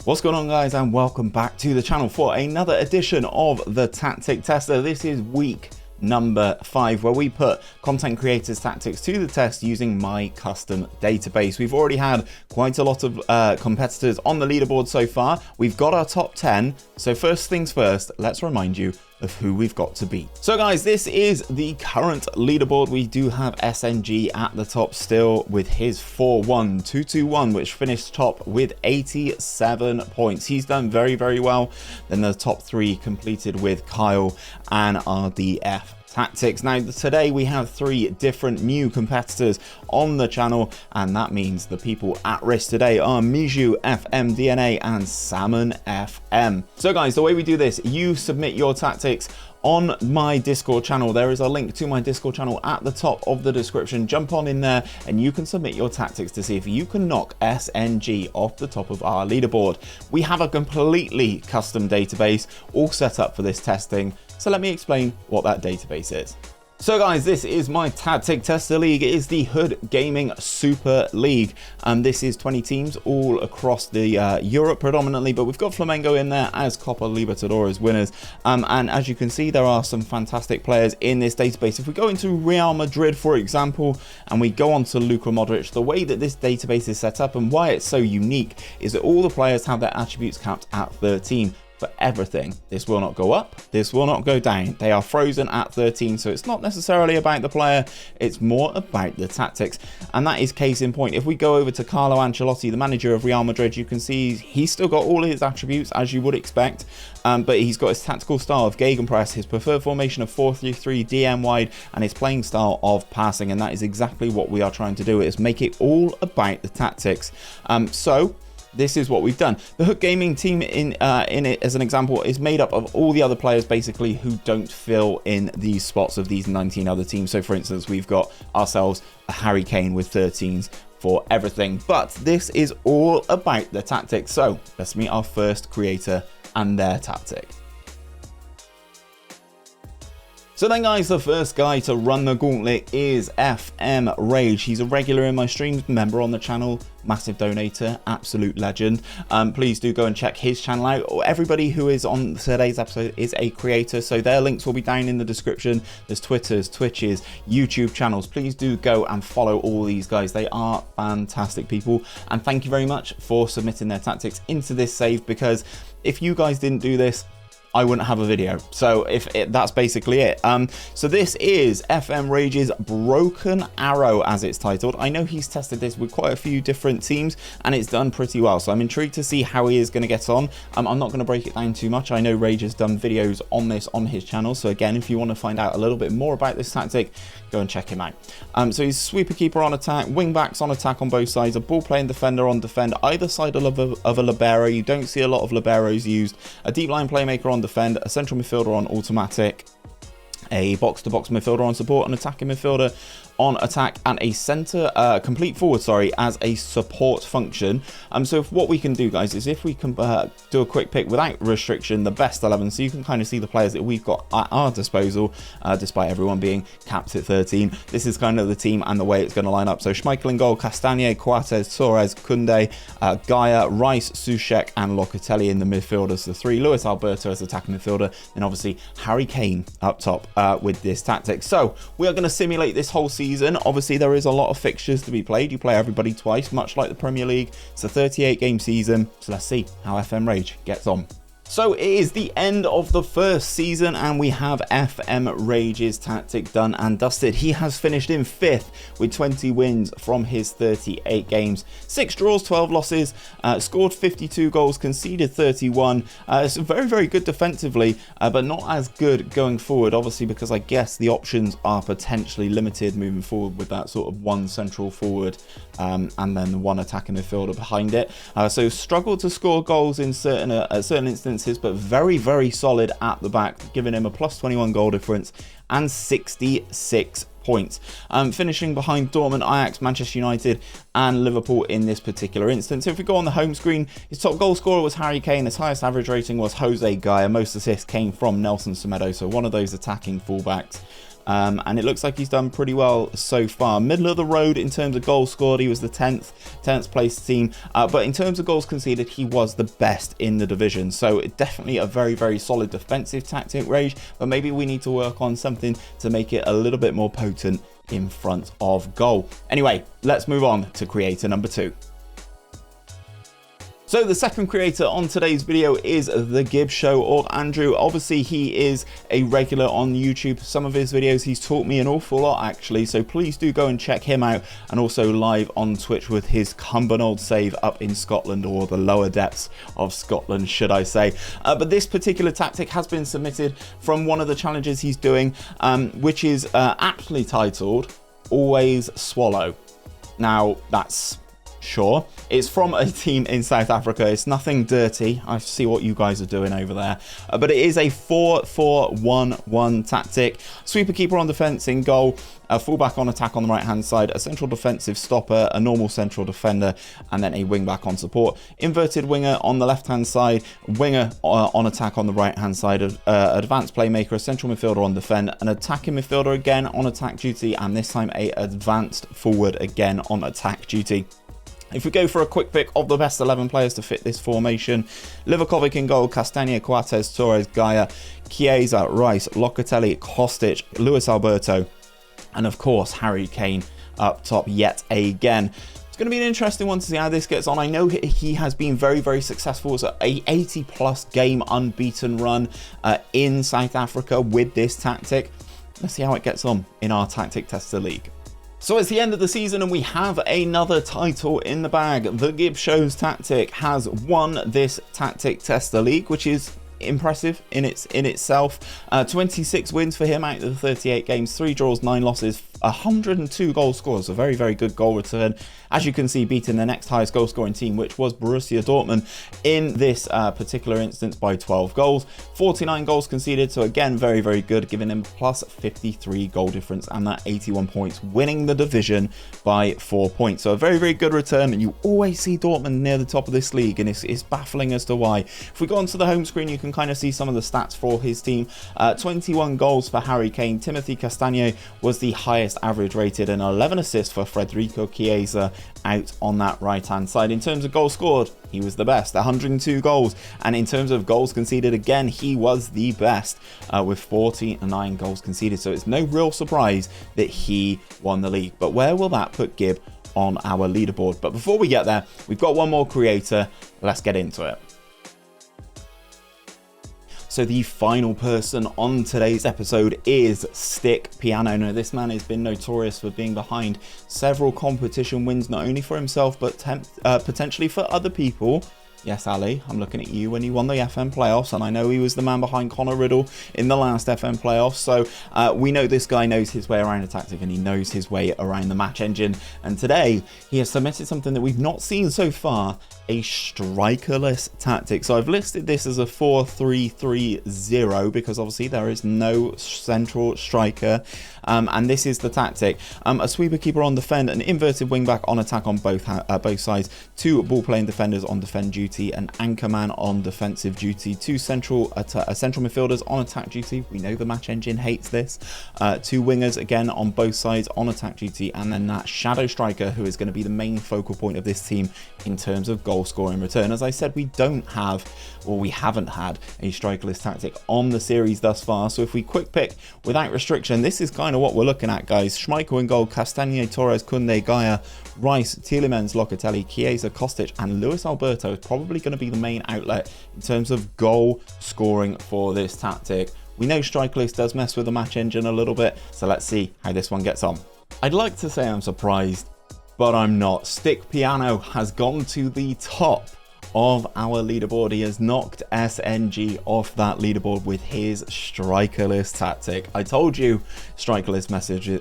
What's going on, guys, and welcome back to the channel for another edition of the Tactic Tester. This is week number 5, where we put content creators' tactics to the test using my custom database. We've already had quite a lot of competitors on the leaderboard so far. We've got our top 10. So first things first, let's remind you of who we've got to beat. So guys, this is the current leaderboard. We do have SNG at the top still with his 4-1-2-2-1, which finished top with 87 points. He's done very, very well. Then the top 3 completed with Kyle and RDF Tactics. Now today we have 3 different new competitors on the channel, and that means the people at risk today are 𝘼𝙗𝙤𝙪 FMDNA and Salmon FM. So guys, the way we do this, you submit your tactics on my Discord channel. There is a link to my Discord channel at the top of the description. Jump on in there and you can submit your tactics to see if you can knock SNG off the top of our leaderboard. We have a completely custom database all set up for this testing. So let me explain what that database is. So guys, this is my Tactic Tester League. It is the Hood Gaming Super League, and this is 20 teams all across the Europe predominantly, but we've got Flamengo in there as Copa Libertadores winners, and as you can see, there are some fantastic players in this database. If we go into Real Madrid, for example, and we go on to Luka Modric, the way that this database is set up and why it's so unique is that all the players have their attributes capped at 13. For everything. This will not go up, this will not go down. They are frozen at 13, so it's not necessarily about the player, it's more about the tactics. And that is case in point. If we go over to Carlo Ancelotti, the manager of Real Madrid, you can see he's still got all his attributes as you would expect, but he's got his tactical style of gegenpress, his preferred formation of 4-3-3 DM wide, and his playing style of passing, and that is exactly what we are trying to do, is make it all about the tactics. So this is what we've done. The Hood Gaming team in it, as an example, is made up of all the other players basically who don't fill in these spots of these 19 other teams. So for instance, we've got ourselves a 𝘼𝙗𝙤𝙪 with 13s for everything, but this is all about the tactics. So let's meet our first creator and their tactic. So then guys, the first guy to run the gauntlet is FMRAGE. He's a regular in my streams, member on the channel, massive donator, absolute legend. Please do go and check his channel out. Everybody who is on today's episode is a creator, so their links will be down in the description. There's Twitters, Twitches, YouTube channels. Please do go and follow all these guys. They are fantastic people, and thank you very much for submitting their tactics into this save, because if you guys didn't do this, I wouldn't have a video. So that's basically it. So this is FMRAGE's Broken Arrow, as it's titled. I know he's tested this with quite a few different teams and it's done pretty well. So I'm intrigued to see how he is going to get on. I'm not going to break it down too much. I know Rage has done videos on this on his channel. So again, if you want to find out a little bit more about this tactic, go and check him out. So he's sweeper keeper on attack, wing backs on attack on both sides, a ball playing defender on defend, either side of a libero. You don't see a lot of liberos used. A deep line playmaker on defend, a central midfielder on automatic, a box-to-box midfielder on support, an attacking midfielder on attack, and a center complete forward, sorry, as a support function. So if what we can do, guys, is if we can do a quick pick without restriction, the best 11, so you can kind of see the players that we've got at our disposal, despite everyone being capped at 13. This is kind of the team and the way it's going to line up. So Schmeichel in goal, Castagne, Coates, Torres, Koundé, Gaia, Rice, Soucek, and Locatelli in the midfielders. The 3, Luis Alberto as attacking midfielder, and obviously 𝘼𝙗𝙤𝙪 up top with this tactic. So we are going to simulate this whole season. Obviously there is a lot of fixtures to be played. You play everybody twice, much like the Premier League. It's a 38 game season, so let's see how FMRAGE gets on. So it is the end of the first season and we have FMRAGE's tactic done and dusted. He has finished in 5th with 20 wins from his 38 games, 6 draws, 12 losses, scored 52 goals, conceded 31. It's very, very good defensively, but not as good going forward, obviously, because I guess the options are potentially limited moving forward with that sort of one central forward and then one attacking midfielder behind it. So struggled to score goals in certain instances, but very, very solid at the back, giving him a +21 goal difference and 66 points. Finishing behind Dortmund, Ajax, Manchester United and Liverpool in this particular instance. If we go on the home screen, his top goal scorer was 𝘼𝙗𝙤𝙪, his highest average rating was Jose Gaia, most assists came from Nelson Semedo, so one of those attacking fullbacks. and it looks like he's done pretty well so far. Middle of the road in terms of goals scored, he was the 10th place team, but in terms of goals conceded, he was the best in the division. So definitely a very, very solid defensive tactic, Rage, but maybe we need to work on something to make it a little bit more potent in front of goal. Anyway, let's move on to creator number 2. So the second creator on today's video is the Gib Show, or Andrew. Obviously, he is a regular on YouTube. Some of his videos, he's taught me an awful lot, actually. So please do go and check him out, and also live on Twitch with his Cumbernauld save up in Scotland, or the lower depths of Scotland, should I say. But this particular tactic has been submitted from one of the challenges he's doing, which is aptly titled Always Swallow. Now, that's... sure, it's from a team in South Africa. It's nothing dirty. I see what you guys are doing over there, but it is a 4-4-1-1 tactic. Sweeper keeper on defense in goal, a fullback on attack on the right hand side, a central defensive stopper, a normal central defender, and then a wing back on support. Inverted winger on the left hand side, winger on attack on the right hand side, advanced playmaker, a central midfielder on defend, an attacking midfielder again on attack duty, and this time a advanced forward again on attack duty. If we go for a quick pick of the best 11 players to fit this formation, 𝘼𝙗𝙤𝙪 in goal, 𝘼𝙗𝙤𝙪, Torres, Gaia, 𝘼𝙗𝙤𝙪, Rice, 𝘼𝙗𝙤𝙪, 𝘼𝙗𝙤𝙪, 𝘼𝙗𝙤𝙪, and of course 𝘼𝙗𝙤𝙪 up top yet again. It's going to be an interesting one to see how this gets on. I know he has been very, very successful. It's a 80+ game unbeaten run in South Africa with this tactic. Let's see how it gets on in our Tactic Tester League. So it's the end of the season and we have another title in the bag. The Gib Show's tactic has won this Tactic Tester League, which is impressive in itself. 26 wins for him out of the 38 games, 3 draws, 9 losses, 102 goal scores, a very, very good goal return. As you can see, beating the next highest goal scoring team, which was Borussia Dortmund in this particular instance by 12 goals. 49 goals conceded, so again, very, very good, giving him plus 53 goal difference and that 81 points, winning the division by 4 points. So a very, very good return, and you always see Dortmund near the top of this league, and it's baffling as to why. If we go onto the home screen, you can kind of see some of the stats for his team. 21 goals for Harry Kane. Timothy Castagne was the highest average rated, and 11 assists for Frederico Chiesa out on that right hand side. In terms of goals scored, he was the best, 102 goals, and in terms of goals conceded, again, he was the best with 49 goals conceded. So it's no real surprise that he won the league. But where will that put Gib on our leaderboard? But before we get there, we've got one more creator. Let's get into it. So the final person on today's episode is 𝘼𝙗𝙗𝙪. Now, this man has been notorious for being behind several competition wins, not only for himself, but potentially for other people. Yes, Ali, I'm looking at you when he won the FM playoffs, and I know he was the man behind Connor Riddle in the last FM playoffs. So we know this guy knows his way around a tactic, and he knows his way around the match engine. And today he has submitted something that we've not seen so far, a strikerless tactic. So I've listed this as a 4-3-3-0 because obviously there is no central striker, and this is the tactic. A sweeper keeper on defend, an inverted wing back on attack on both sides, 2 ball playing defenders on defend duty, an anchor man on defensive duty, 2 central midfielders on attack duty. We know the match engine hates this. 2 wingers again on both sides on attack duty, and then that shadow striker who is going to be the main focal point of this team in terms of goal scoring return. As I said, we haven't had a strikerless tactic on the series thus far. So if we quick pick without restriction, this is kind of what we're looking at, guys. Schmeichel in goal, Castagne, Torres, Koundé, Gaia, Rice, Tielemans, 𝘼𝙗𝙗𝙪, Chiesa, Kostic, and Luis Alberto is probably going to be the main outlet in terms of goal scoring for this tactic. We know strikerless does mess with the match engine a little bit, so let's see how this one gets on. I'd like to say I'm surprised, but I'm not. 𝘼𝙗𝙗𝙪 has gone to the top of our leaderboard. He has knocked SNG off that leaderboard with his strikerless tactic. I told you strikerless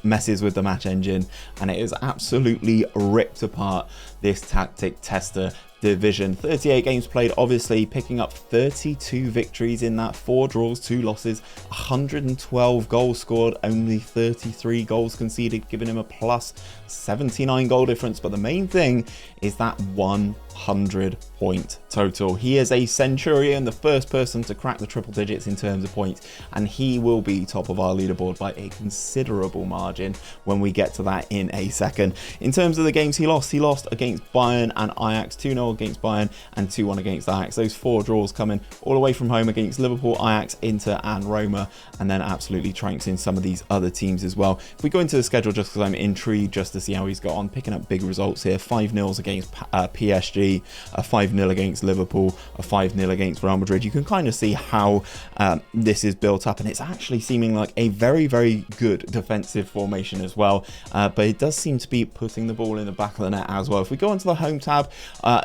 messes with the match engine, and it is absolutely ripped apart this tactic tester division. 38 games played, obviously picking up 32 victories in that, 4 draws, 2 losses, 112 goals scored, only 33 goals conceded, giving him a plus 79 goal difference. But the main thing is that 1 100-point total. He is a Centurion, the first person to crack the triple digits in terms of points, and he will be top of our leaderboard by a considerable margin when we get to that in a second. In terms of the games he lost against Bayern and Ajax, 2-0 against Bayern and 2-1 against Ajax. Those 4 draws coming all the way from home against Liverpool, Ajax, Inter and Roma, and then absolutely trouncing some of these other teams as well. If we go into the schedule, just because I'm intrigued just to see how he's got on, picking up big results here. 5-0 against PSG, a 5-0 against Liverpool, a 5-0 against Real Madrid. You can kind of see how this is built up, and it's actually seeming like a very, very good defensive formation as well, but it does seem to be putting the ball in the back of the net as well. If we go onto the home tab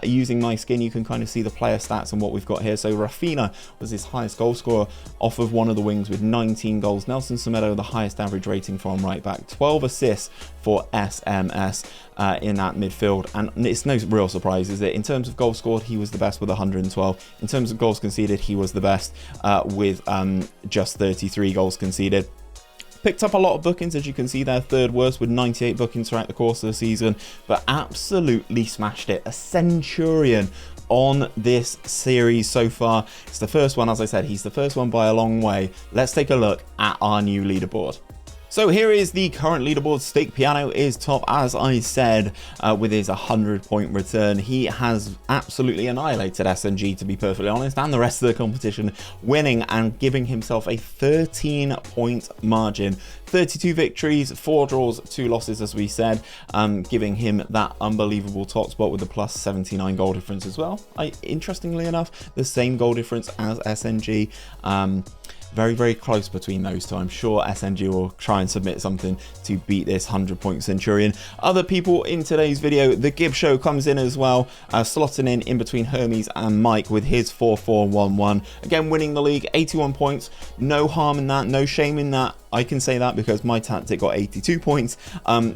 using my skin, you can kind of see the player stats and what we've got here. So Rafinha was his highest goal scorer off of one of the wings with 19 goals. Nelson Semedo, the highest average rating from right back, 12 assists for SMS in that midfield, and it's no real surprise, is it? In terms of goals scored, he was the best with 112. In terms of goals conceded, he was the best with just 33 goals conceded. Picked up a lot of bookings, as you can see there, third worst with 98 bookings throughout the course of the season, but absolutely smashed it. A Centurion on this series so far. It's the first one, as I said, he's the first one by a long way. Let's take a look at our new leaderboard. So here is the current leaderboard. 𝘼𝙗𝙤𝙪 is top, as I said, with his 100-point return. He has absolutely annihilated SNG, to be perfectly honest, and the rest of the competition, winning and giving himself a 13-point margin. 32 victories, 4 draws, 2 losses, as we said, giving him that unbelievable top spot with the plus 79 goal difference as well. Interestingly enough, the same goal difference as SNG. Very, very close between those two. I'm sure SNG will try and submit something to beat this 100-point Centurion. Other people in today's video, the Gib Show comes in as well, slotting in between Hermes and Mike with his 4-4-1-1. Again, winning the league, 81 points. No harm in that, no shame in that. I can say that because my tactic got 82 points.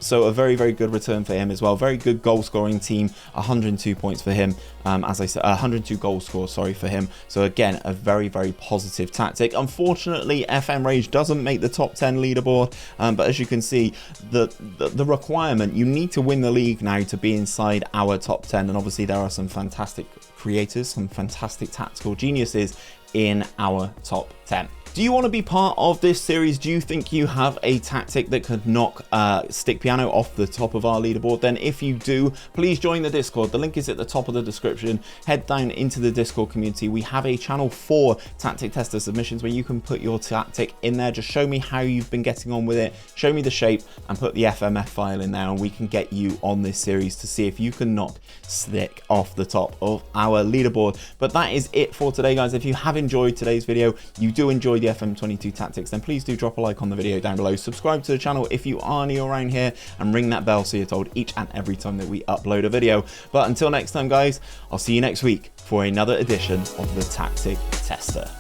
So a very, very good return for him as well. Very good goal scoring team, 102 points for him. As I said, 102 goal scores, sorry, for him. So again, a very, very positive tactic. Unfortunately, FMRAGE doesn't make the top 10 leaderboard. But as you can see, the requirement, you need to win the league now to be inside our top 10. And obviously there are some fantastic creators, some fantastic tactical geniuses in our top 10. Do you want to be part of this series? Do you think you have a tactic that could knock 𝘼𝙗𝙤𝙪 off the top of our leaderboard? Then if you do, please join the Discord. The link is at the top of the description. Head down into the Discord community. We have a channel for tactic tester submissions where you can put your tactic in there. Just show me how you've been getting on with it. Show me the shape and put the FMF file in there, and we can get you on this series to see if you can knock 𝘼𝙗𝙤𝙪 off the top of our leaderboard. But that is it for today, guys. If you have enjoyed today's video, you do enjoy the FM22 tactics, then please do drop a like on the video down below. Subscribe to the channel if you are new around here, and ring that bell so you're told each and every time that we upload a video. But until next time, guys, I'll see you next week for another edition of the Tactic Tester.